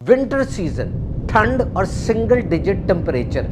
Winter season, ठंड और single digit temperature,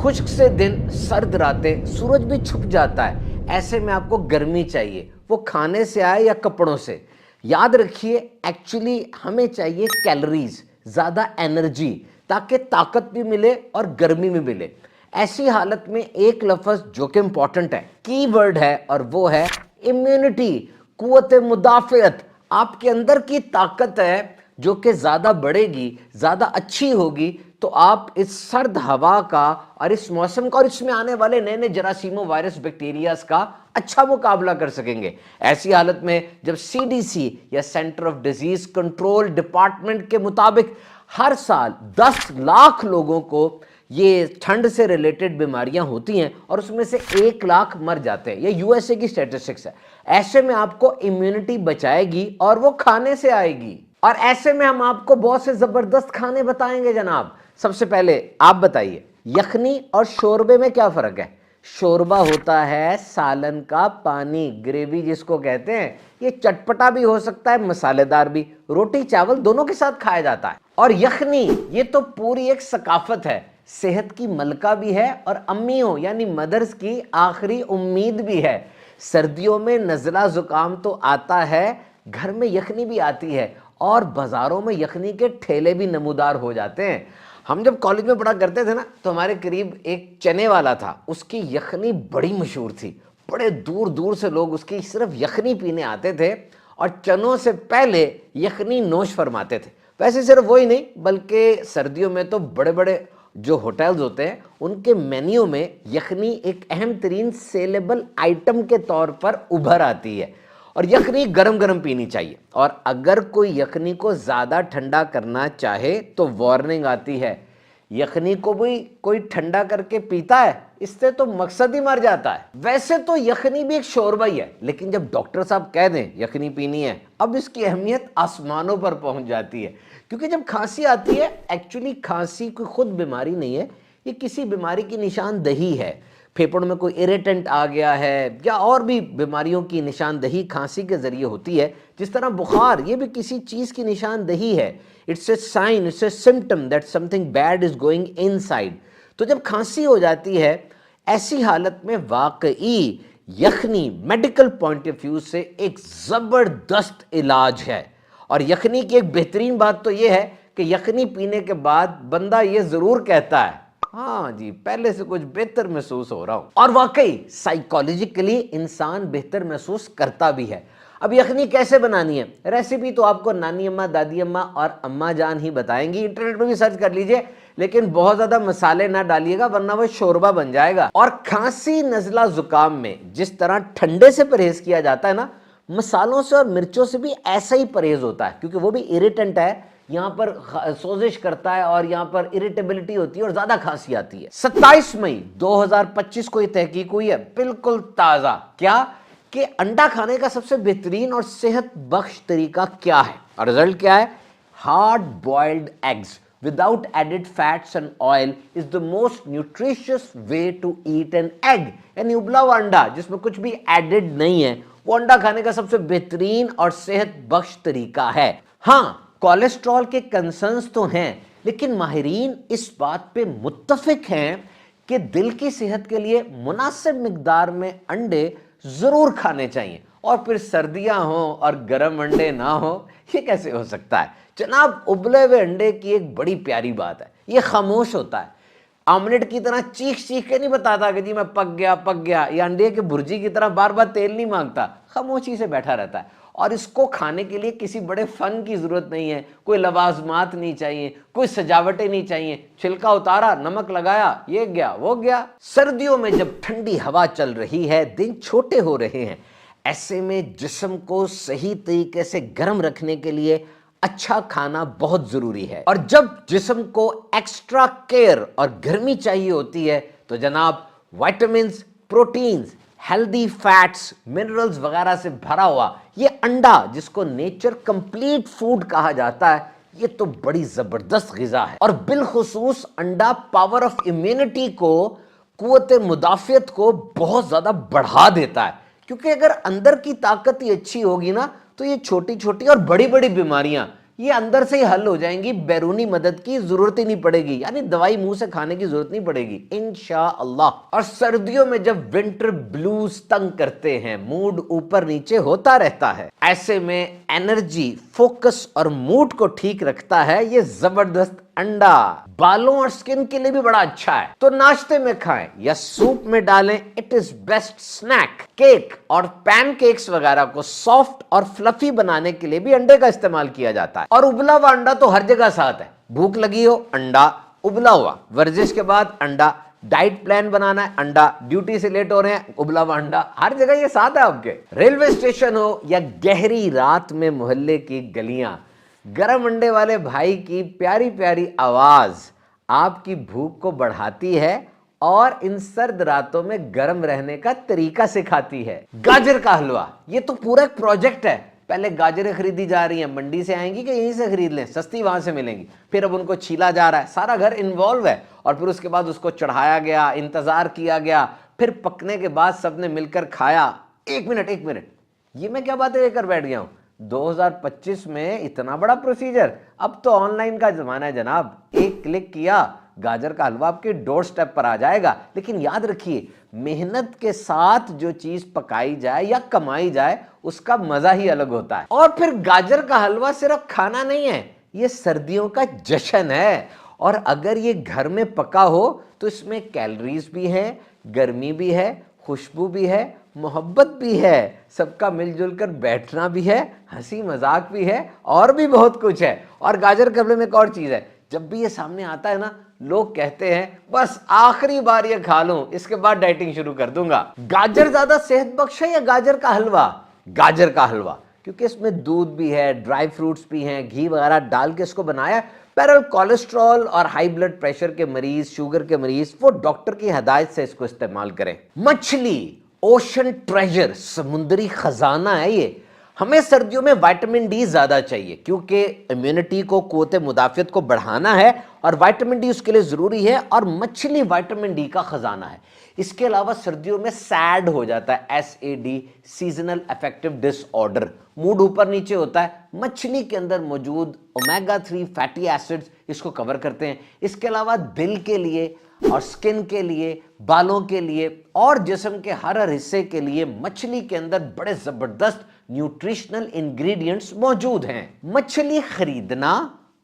खुश्क से दिन, सर्द रातें, सूरज भी छुप जाता है। ऐसे में आपको गर्मी चाहिए, वो खाने से आए या कपड़ों से। याद रखिए, एक्चुअली हमें चाहिए कैलोरीज, ज़्यादा एनर्जी, ताकि ताकत भी मिले और गर्मी भी मिले। ऐसी हालत में एक लफ्ज़ जो कि इम्पॉर्टेंट है, की वर्ड है, और वो है इम्यूनिटी, कुव्वत मुदाफ़ियत। आपके अंदर की ताकत है जो कि ज़्यादा बढ़ेगी, ज़्यादा अच्छी होगी, तो आप इस सर्द हवा का और इस मौसम का और इसमें आने वाले नए नए जरासीमों, वायरस, बैक्टीरियाज का अच्छा मुकाबला कर सकेंगे। ऐसी हालत में जब सीडीसी या centre of disease control department के मुताबिक हर साल 10 लाख लोगों को ये ठंड से रिलेटेड बीमारियां होती हैं और उसमें से 1 लाख मर जाते हैं, ये यूएसए की स्टैटिस्टिक्स है। ऐसे में आपको इम्यूनिटी बचाएगी और वो खाने से आएगी। और ऐसे में हम आपको बहुत से जबरदस्त खाने बताएंगे जनाब। सबसे पहले आप बताइए, यखनी और शोरबे में क्या फर्क है? शोरबा होता है सालन का पानी, ग्रेवी जिसको कहते हैं। ये चटपटा भी हो सकता है, मसालेदार भी, रोटी चावल दोनों के साथ खाया जाता है। और यखनी, ये तो पूरी एक सकाफत है, सेहत की मलका भी है और अम्मियों यानी मदर्स की आखिरी उम्मीद भी है। सर्दियों में नज़ला जुकाम तो आता है, घर में यखनी भी आती है और बाज़ारों में यखनी के ठेले भी नमूदार हो जाते हैं। हम जब कॉलेज में पढ़ा करते थे ना, तो हमारे करीब एक चने वाला था, उसकी यखनी बड़ी मशहूर थी। बड़े दूर दूर से लोग उसकी सिर्फ यखनी पीने आते थे और चनों से पहले यखनी नोश फरमाते थे। वैसे सिर्फ वही नहीं, बल्कि सर्दियों में तो बड़े बड़े जो होटल्स होते हैं उनके मेन्यू में यखनी एक अहम तरीन सेलेबल आइटम के तौर पर उभर आती है। और यखनी गरम गरम पीनी चाहिए, और अगर कोई यखनी को ज़्यादा ठंडा करना चाहे तो वार्निंग आती है। यखनी को भी कोई ठंडा करके पीता है, इससे तो मकसद ही मर जाता है। वैसे तो यखनी भी एक शोरबा ही है, लेकिन जब डॉक्टर साहब कह दें यखनी पीनी है, अब इसकी अहमियत आसमानों पर पहुंच जाती है। क्योंकि जब खांसी आती है, एक्चुअली खांसी कोई खुद बीमारी नहीं है, ये किसी बीमारी की निशानदही है। फेफड़ों में कोई इरिटेंट आ गया है या और भी बीमारियों की निशानदही खांसी के जरिए होती है। जिस तरह बुखार, ये भी किसी चीज़ की निशानदही है। It's a sign, it's a symptom that something bad is going inside. तो जब खांसी हो जाती है, ऐसी हालत में वाकई यखनी मेडिकल पॉइंट ऑफ व्यू से एक ज़बरदस्त इलाज है। और यखनी की एक बेहतरीन बात तो ये है कि यखनी पीने के बाद बंदा ये ज़रूर कहता है, हाँ जी, पहले से कुछ बेहतर महसूस हो रहा हूं। और वाकई साइकोलॉजिकली इंसान बेहतर महसूस करता भी है। अब यखनी कैसे बनानी है, रेसिपी तो आपको नानी अम्मा, दादी अम्मा और अम्मा जान ही बताएंगी। इंटरनेट पर भी सर्च कर लीजिए, लेकिन बहुत ज्यादा मसाले ना डालिएगा वरना वो शोरबा बन जाएगा। और खांसी, नजला, जुकाम में जिस तरह ठंडे से परहेज किया जाता है ना, मसालों से और मिर्चों से भी ऐसा ही परहेज होता है, क्योंकि वो भी इरिटेंट है, यहाँ पर सोजिश करता है और यहाँ पर इरिटेबिलिटी होती है और ज्यादा खांसी आती है। 27 मई 2025 को ये तहकीक हुई है, बिल्कुल ताजा, क्या कि अंडा खाने का सबसे बेहतरीन और सेहत बख्श तरीका क्या है, और रिजल्ट क्या है? Hard boiled eggs without added fats and oil is the most nutritious way to eat an egg। यानी उबला हुआ अंडा जिसमें कुछ भी एडेड नहीं है, वो अंडा खाने का सबसे बेहतरीन और सेहत बख्श तरीका है। हाँ, कोलेस्ट्रॉल के कंसर्न्स तो हैं, लेकिन माहिरीन इस बात पे मुत्तफिक हैं कि दिल की सेहत के लिए मुनासिब मिकदार में अंडे जरूर खाने चाहिए। और फिर सर्दियां हो और गर्म अंडे ना हो, ये कैसे हो सकता है जनाब? उबले हुए अंडे की एक बड़ी प्यारी बात है, ये खामोश होता है। ऑमलेट की तरह चीख चीख के नहीं बताता कि जी मैं पक गया पक गया। ये अंडे की भुर्जी की तरह बार बार तेल नहीं मांगता, खामोशी से बैठा रहता है। और इसको खाने के लिए किसी बड़े फन की जरूरत नहीं है, कोई लवाजमात नहीं चाहिए, कोई सजावटें नहीं चाहिए। छिलका उतारा, नमक लगाया, ये गया वो गया। सर्दियों में जब ठंडी हवा चल रही है, दिन छोटे हो रहे हैं, ऐसे में जिस्म को सही तरीके से गर्म रखने के लिए अच्छा खाना बहुत जरूरी है। और जब जिस्म को एक्स्ट्रा केयर और गर्मी चाहिए होती है, तो जनाब vitamins, proteins, healthy fats, minerals वगैरह से भरा हुआ ये अंडा, जिसको नेचर कंप्लीट फूड कहा जाता है, ये तो बड़ी जबरदस्त गिजा है। और बिलखुसूस अंडा पावर ऑफ इम्यूनिटी को, कुव्वत मुदाफियत को बहुत ज्यादा बढ़ा देता है। क्योंकि अगर अंदर की ताकत ही अच्छी होगी ना, तो ये छोटी छोटी और बड़ी बड़ी बीमारियां یہ اندر سے ہی حل ہو جائیں گی, بیرونی مدد کی ضرورت ہی نہیں پڑے گی, یعنی دوائی منہ سے کھانے کی ضرورت نہیں پڑے گی انشاءاللہ. اور سردیوں میں جب ونٹر بلوز تنگ کرتے ہیں, موڈ اوپر نیچے ہوتا رہتا ہے, ایسے میں انرجی, فوکس اور موڈ کو ٹھیک رکھتا ہے یہ زبردست انڈا. بالوں اور سکن کے لیے بھی بڑا اچھا ہے, تو ناشتے میں کھائیں یا سوپ میں ڈالیں, it is best snack. Cake اور پین کیکس وغیرہ کو سافٹ اور فلفی بنانے کے لیے بھی انڈے کا استعمال کیا جاتا ہے. اور ابلا ہوا انڈا تو ہر جگہ ساتھ ہے, بھوک لگی ہو انڈا ابلا ہوا, ورزش کے بعد انڈا, ڈائٹ پلان بنانا ہے انڈا, ڈیوٹی سے لیٹ ہو رہے ہیں ابلا ہوا انڈا, ہر جگہ یہ ساتھ ہے آپ کے. ریلوے اسٹیشن ہو یا گہری رات میں محلے کی گلیاں, گرم انڈے والے بھائی کی پیاری پیاری آواز آپ کی بھوک کو بڑھاتی ہے اور ان سرد راتوں میں گرم رہنے کا طریقہ سکھاتی ہے. گاجر کا حلوہ, یہ تو پورا ایک پروجیکٹ ہے. پہلے گاجریں خریدی جا رہی ہیں, منڈی سے آئیں گی کہ یہیں سے خرید لیں, سستی وہاں سے ملیں گی, پھر اب ان کو چھیلا جا رہا ہے, سارا گھر انوالو ہے, اور پھر اس کے بعد اس کو چڑھایا گیا, انتظار کیا گیا, پھر پکنے کے بعد سب نے مل کر کھایا. ایک منٹ یہ میں کیا باتیں لے کر بیٹھ گیا ہوں, 2025 میں اتنا بڑا پروسیجر. اب تو آن لائن کا زمانہ ہے جناب, ایک کلک کیا گاجر کا حلوہ آپ کے ڈور سٹیپ پر آ جائے گا. لیکن یاد رکھیے, محنت کے ساتھ جو چیز پکائی جائے یا کمائی جائے اس کا مزہ ہی الگ ہوتا ہے. اور پھر گاجر کا حلوہ صرف کھانا نہیں ہے, یہ سردیوں کا جشن ہے. اور اگر یہ گھر میں پکا ہو تو اس میں کیلوریز بھی ہیں, گرمی بھی ہے, خوشبو بھی ہے, محبت بھی ہے, سب کا مل جل کر بیٹھنا بھی ہے, ہنسی مذاق بھی ہے, اور بھی بہت کچھ ہے. اور گاجر کے حلوے میں ایک اور چیز ہے, جب بھی یہ سامنے آتا ہے نا, لوگ کہتے ہیں بس آخری بار یہ کھا لوں, اس کے بعد ڈائٹنگ شروع کر دوں گا. گاجر زیادہ صحت بخش ہے یا گاجر کا حلوہ؟ گاجر کا حلوہ, کیونکہ اس میں دودھ بھی ہے, ڈرائی فروٹس بھی ہیں, گھی وغیرہ ڈال کے اس کو بنایا. بہرحال کولیسٹرول اور ہائی بلڈ پریشر کے مریض, شوگر کے مریض, وہ ڈاکٹر کی ہدایت سے اس کو استعمال کریں. مچھلی اوشن ٹریجر, سمندری خزانہ ہے یہ. ہمیں سردیوں میں وائٹامن ڈی زیادہ چاہیے کیونکہ امیونٹی کو, قوت مدافعت کو بڑھانا ہے, اور وائٹامن ڈی اس کے لیے ضروری ہے, اور مچھلی وائٹامن ڈی کا خزانہ ہے. اس کے علاوہ سردیوں میں سیڈ ہو جاتا ہے, SAD, سیزنل افیکٹو ڈس آرڈر, موڈ اوپر نیچے ہوتا ہے. مچھلی کے اندر موجود اومیگا 3 فیٹی ایسڈز اس کو کور کرتے ہیں. اس کے علاوہ دل کے لیے اور سکن کے لیے, بالوں کے لیے, اور جسم کے ہر حصے کے لیے مچھلی کے اندر بڑے زبردست نیوٹریشنل انگریڈینٹس موجود ہیں. مچھلی خریدنا,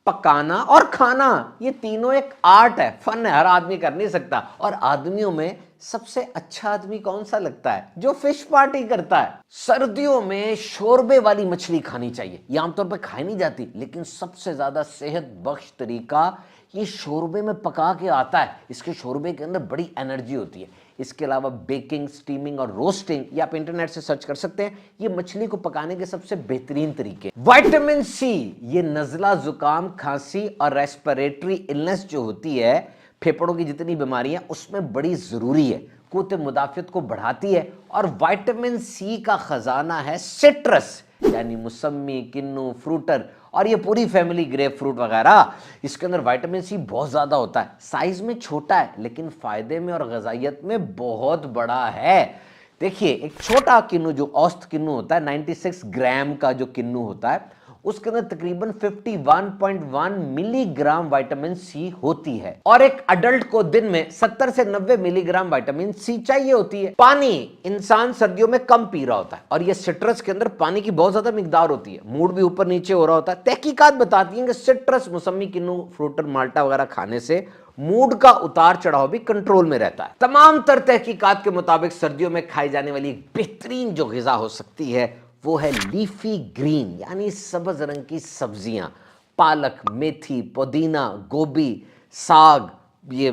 پکانا اور کھانا, یہ تینوں ایک آرٹ ہے, فن ہے, ہر آدمی کر نہیں سکتا. اور آدمیوں میں سب سے اچھا آدمی کون سا لگتا ہے؟ جو فش پارٹی کرتا ہے. سردیوں میں شوربے والی مچھلی کھانی چاہیے. یہ عام طور پہ کھائی نہیں جاتی, لیکن سب سے زیادہ صحت بخش طریقہ یہ شوربے میں پکا کے آتا ہے. اس کے شوربے کے اندر بڑی انرجی ہوتی ہے. اس کے علاوہ بیکنگ, سٹیمنگ اور روسٹنگ, یہ آپ انٹرنیٹ سے سرچ کر سکتے ہیں, یہ مچھلی کو پکانے کے سب سے بہترین طریقے. وائٹامن سی, یہ نزلہ, زکام, کھانسی اور ریسپیریٹری النس جو ہوتی ہے, پھیپھڑوں کی جتنی بیماریاں, اس میں بڑی ضروری ہے, قوت مدافعت کو بڑھاتی ہے. اور وائٹامن سی کا خزانہ ہے سٹرس, یعنی موسمی, کنو, فروٹر, اور یہ پوری فیملی, گریپ فروٹ وغیرہ. اس کے اندر وائٹامن سی بہت زیادہ ہوتا ہے. سائز میں چھوٹا ہے لیکن فائدے میں اور غذائیت میں بہت بڑا ہے. دیکھیے, ایک چھوٹا کنو جو اوسط کنو ہوتا ہے, 96 گرام کا جو کنو ہوتا ہے, اس کے اندر تقریباً 51.1 ملی گرام وائٹامن سی ہوتی ہے. اور ایک اڈلٹ کو دن میں 70 سے 90 ملی گرام وائٹامن سی چاہیے ہوتی ہے. پانی انسان سردیوں میں کم پی رہا ہوتا ہے, اور یہ سٹرس کے اندر پانی کی بہت زیادہ مقدار ہوتی ہے, موڈ بھی اوپر نیچے ہو رہا ہوتا ہے. تحقیقات بتاتی ہیں کہ سٹرس, موسمی, کنو, فروٹر, مالٹا وغیرہ کھانے سے موڈ کا اتار چڑھاؤ بھی کنٹرول میں رہتا ہے. تمام تر تحقیقات کے مطابق سردیوں میں کھائی جانے والی ایک بہترین جو غذا ہو سکتی ہے وہ ہے لیفی گرین, یعنی سبز رنگ کی سبزیاں. پالک, میتھی, پودینہ, گوبھی, ساگ, یہ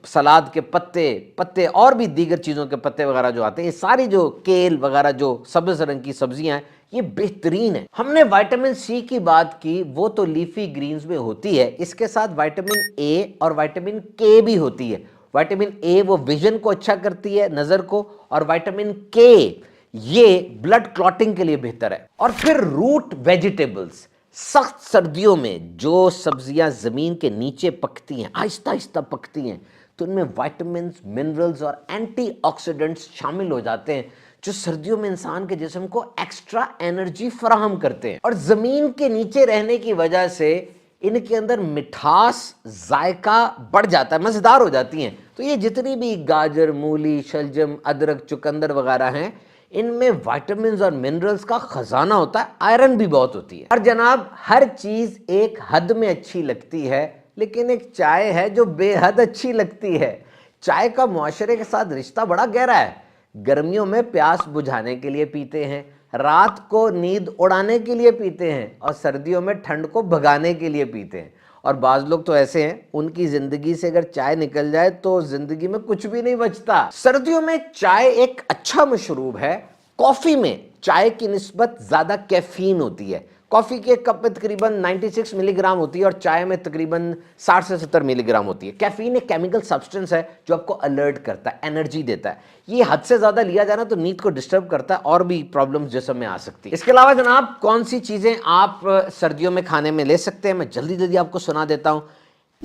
سلاد کے پتے اور بھی دیگر چیزوں کے پتے وغیرہ جو آتے ہیں, یہ ساری جو کیل وغیرہ جو سبز رنگ کی سبزیاں ہیں, یہ بہترین ہے. ہم نے وائٹامن سی کی بات کی, وہ تو لیفی گرینز میں ہوتی ہے. اس کے ساتھ وائٹامن اے اور وائٹامن کے بھی ہوتی ہے. وائٹامن اے وہ ویژن کو اچھا کرتی ہے, نظر کو, اور وائٹامن کے یہ بلڈ کلوٹنگ کے لیے بہتر ہے. اور پھر روٹ ویجیٹیبلز, سخت سردیوں میں جو سبزیاں زمین کے نیچے پکتی ہیں, آہستہ آہستہ پکتی ہیں, تو ان میں وائٹامنز, منرلز اور اینٹی آکسیڈنٹس شامل ہو جاتے ہیں जो सर्दियों में इंसान के जिस्म को एक्स्ट्रा एनर्जी फराहम करते हैं। और जमीन के नीचे रहने की वजह से इनके अंदर मिठास, जायका बढ़ जाता है, मजेदार हो जाती हैं। तो ये जितनी भी गाजर, मूली, शलजम, अदरक, चुकंदर वगैरह हैं, इनमें विटामिन्स और मिनरल्स का खजाना होता है, आयरन भी बहुत होती है। और जनाब, हर चीज एक हद में अच्छी लगती है, लेकिन एक चाय है जो बेहद अच्छी लगती है। चाय का मुआशरे के साथ रिश्ता बड़ा गहरा है। गर्मियों में प्यास बुझाने के लिए पीते हैं, रात को नींद उड़ाने के लिए पीते हैं, और सर्दियों में ठंड को भगाने के लिए पीते हैं। और बाज लोग तो ऐसे हैं, उनकी जिंदगी से अगर चाय निकल जाए तो जिंदगी में कुछ भी नहीं बचता। सर्दियों में चाय एक अच्छा मशरूब है। कॉफी में चाय की निस्बत ज्यादा कैफीन होती है। कॉफी के कप में तकरीबन 96 मिलीग्राम होती है और चाय में तकरीबन 60 से 70 मिलीग्राम होती है। कैफीन एक केमिकल सब्सटेंस है जो आपको अलर्ट करता है, एनर्जी देता है। ये हद से ज्यादा लिया जाना तो नींद को डिस्टर्ब करता है और भी प्रॉब्लम्स जिस्म में आ सकती है। इसके अलावा जनाब, कौन सी चीजें आप सर्दियों में खाने में ले सकते हैं, मैं जल्दी जल्दी आपको सुना देता हूं।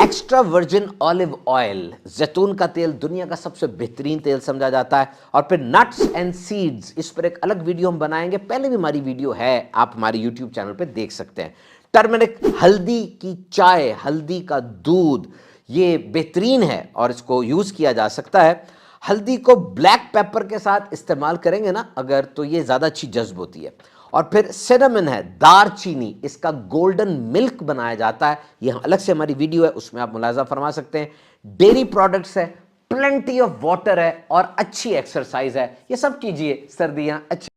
एक्स्ट्रा वर्जिन ऑलिव ऑयल, जैतून का तेल दुनिया का सबसे बेहतरीन तेल समझा जाता है। और फिर नट्स एंड सीड्स, इस पर एक अलग वीडियो हम बनाएंगे, पहले भी हमारी वीडियो है, आप हमारे यूट्यूब चैनल पे देख सकते हैं। टर्मरिक, हल्दी की चाय, हल्दी का दूध, ये बेहतरीन है और इसको यूज किया जा सकता है। हल्दी को ब्लैक पेपर के साथ इस्तेमाल करेंगे ना अगर, तो ये ज्यादा अच्छी जज्ब होती है। और फिर सिनेमन है, दारचीनी, इसका गोल्डन मिल्क बनाया जाता है, यह अलग से हमारी वीडियो है, उसमें आप मुलाजा फरमा सकते हैं। डेयरी प्रोडक्ट्स है, प्लेंटी ऑफ वाटर है और अच्छी एक्सरसाइज है। ये सब कीजिए, सर्दियां अच्छी